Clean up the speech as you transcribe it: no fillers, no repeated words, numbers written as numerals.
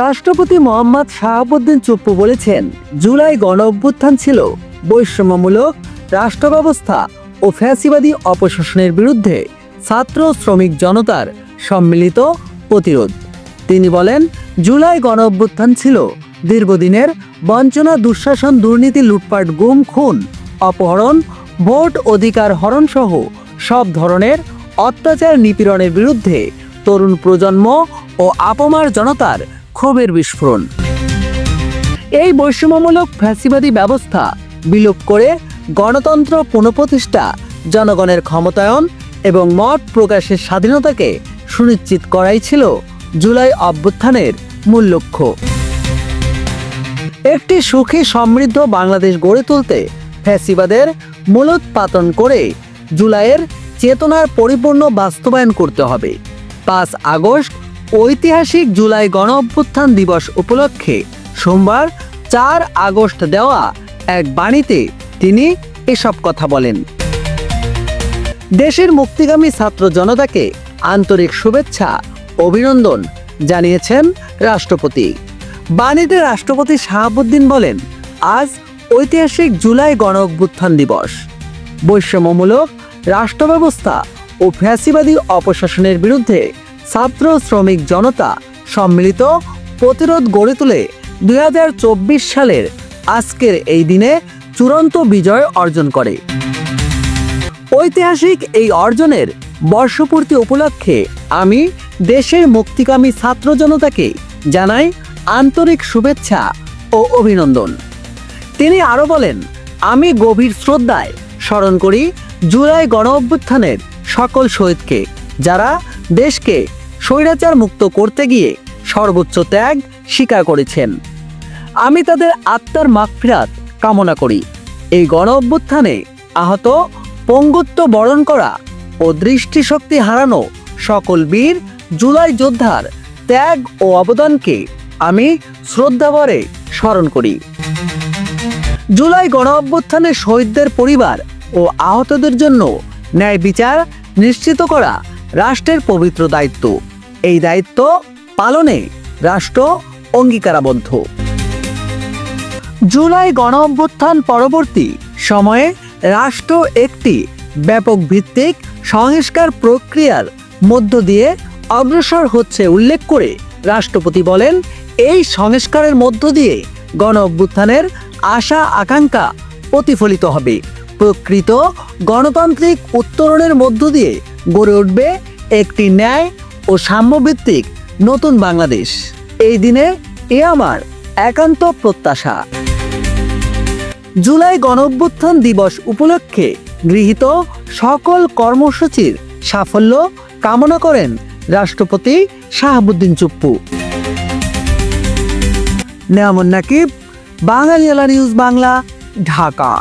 রাষ্ট্রপতি মোহাম্মদ শাহাবুদ্দিন চুপ্পু বলেছেন, জুলাই গণঅভ্যুত্থান ছিল বৈষম্যমূলক রাষ্ট্র ব্যবস্থা ও ফ্যাসিবাদী অপশাসনের বিরুদ্ধে ছাত্র শ্রমিক জনতার সম্মিলিত প্রতিরোধ। তিনি বলেন, জুলাই গণঅভ্যুত্থান ছিল দীর্ঘদিনের বঞ্চনা, দুঃশাসন, দুর্নীতি, লুটপাট, গুম, খুন, অপহরণ, ভোট অধিকার হরণ সহ সব ধরনের অত্যাচার নিপীড়নের বিরুদ্ধে তরুণ প্রজন্ম ও আপামর জনতার ক্ষোভের বিস্ফোরণ। এই বৈষম্যমূলক ফ্যাসিবাদী ব্যবস্থা বিলোপ করে গণতন্ত্র পুনঃপ্রতিষ্ঠা, জনগণের ক্ষমতায়ন এবং মত প্রকাশের স্বাধীনতাকে সুনিশ্চিত করাই ছিল জুলাই অভ্যুত্থানের মূল লক্ষ্য। একটি সুখী সমৃদ্ধ বাংলাদেশ গড়ে তুলতে ফ্যাসিবাদের মূলোৎপাটন করে জুলাইয়ের চেতনার পরিপূর্ণ বাস্তবায়ন করতে হবে। 5 আগস্ট ঐতিহাসিক জুলাই গণঅভ্যুত্থান দিবস উপলক্ষে সোমবার 4 আগস্ট দেওয়া এক বাণীতে তিনি এসব কথা বলেন। দেশের মুক্তিগামী ছাত্র জনতাকে আন্তরিক শুভেচ্ছা, অভিনন্দন জানিয়েছেন রাষ্ট্রপতি। বাণীতে রাষ্ট্রপতি শাহাবুদ্দিন বলেন, আজ ঐতিহাসিক জুলাই গণঅভ্যুত্থান দিবস। বৈষম্যমূলক রাষ্ট্র ব্যবস্থা ও ফ্যাসিবাদী অপশাসনের বিরুদ্ধে ছাত্র শ্রমিক জনতা সম্মিলিত প্রতিরোধ গড়ে তুলে 2024 সালের আজকের এই দিনে চূড়ান্ত বিজয় অর্জন করে। ঐতিহাসিক এই অর্জনের বর্ষপূর্তি উপলক্ষে আমি দেশের মুক্তিকামী ছাত্র জনতাকে জানাই আন্তরিক শুভেচ্ছা ও অভিনন্দন। তিনি আরও বলেন, আমি গভীর শ্রদ্ধায় স্মরণ করি জুলাই গণঅভ্যুত্থানের সকল শহীদকে, যারা দেশকে স্বৈরাচার মুক্ত করতে গিয়ে সর্বোচ্চ ত্যাগ স্বীকার করেছেন। আমি তাদের আত্মার মাগফিরাত কামনা করি। এই গণঅভ্যুত্থানে আহত, পঙ্গুত্ব বরণ করা ও দৃষ্টিশক্তি হারানো সকল বীর জুলাই যোদ্ধার ত্যাগ ও অবদানকে আমি শ্রদ্ধাভরে স্মরণ করি। জুলাই গণঅভ্যুত্থানের শহীদদের পরিবার ও আহতদের জন্য ন্যায় বিচার নিশ্চিত করা রাষ্ট্রের পবিত্র দায়িত্ব। এই দায়িত্ব পালনে রাষ্ট্র অঙ্গীকারাবদ্ধ। জুলাই গণঅভ্যুত্থান পরবর্তী সময়ে রাষ্ট্র একটি ব্যাপক ভিত্তিক সংস্কার প্রক্রিয়ার মধ্য দিয়ে অগ্রসর হচ্ছে উল্লেখ করে রাষ্ট্রপতি বলেন, এই সংস্কারের মধ্য দিয়ে গণঅভ্যুত্থানের আশা আকাঙ্ক্ষা প্রতিফলিত হবে। প্রকৃত গণতান্ত্রিক উত্তরণের মধ্য দিয়ে গড়ে উঠবে একটি ন্যায় ও সাম্যভিত্তিক নতুন বাংলাদেশ। এই দিনে এ আমার একান্ত প্রত্যাশা। জুলাই গণঅভ্যুত্থান দিবস উপলক্ষে গৃহীত সকল কর্মসূচির সাফল্য কামনা করেন রাষ্ট্রপতি শাহাবুদ্দিন চুপ্পু। নেয়ামুন নাকিব, বাঙালিয়ালা নিউজ বাংলা, ঢাকা।